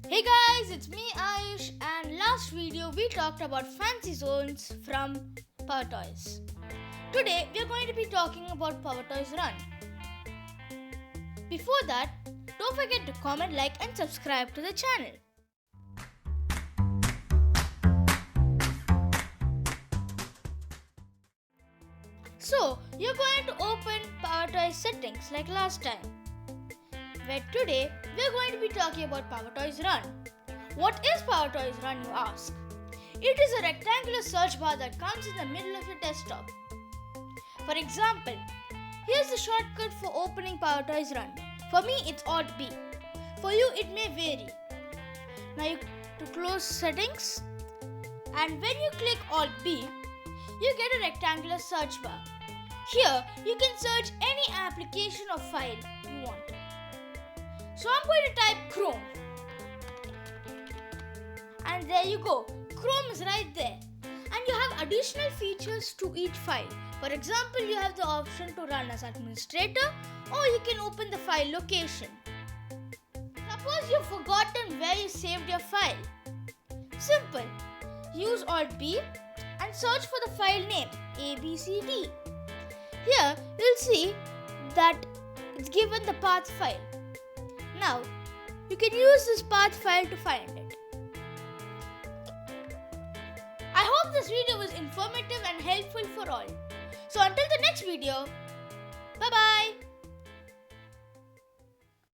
Hey guys, it's me Ayush, and last video we talked about fancy zones from PowerToys. Today we are going to be talking about PowerToys Run. Before that, don't forget to comment, like and subscribe to the channel. So, you're going to open PowerToys settings like last time. But today, we're going to be talking about PowerToys Run. What is PowerToys Run, you ask? It is a rectangular search bar that comes in the middle of your desktop. For example, here's the shortcut for opening PowerToys Run. For me, it's Alt B. For you, it may vary. Now you to close settings, and when you click Alt B, you get a rectangular search bar. Here, you can search any application or file you want. So I'm going to type Chrome. And there you go. Chrome is right there. And you have additional features to each file. For example, you have the option to run as administrator, or you can open the file location. Suppose you've forgotten where you saved your file. Simple. Use Alt B and search for the file name ABCD. Here you'll see that it's given the path file. Now you can use this path file to find it. I hope this video was informative and helpful for all. So until the next video, bye bye.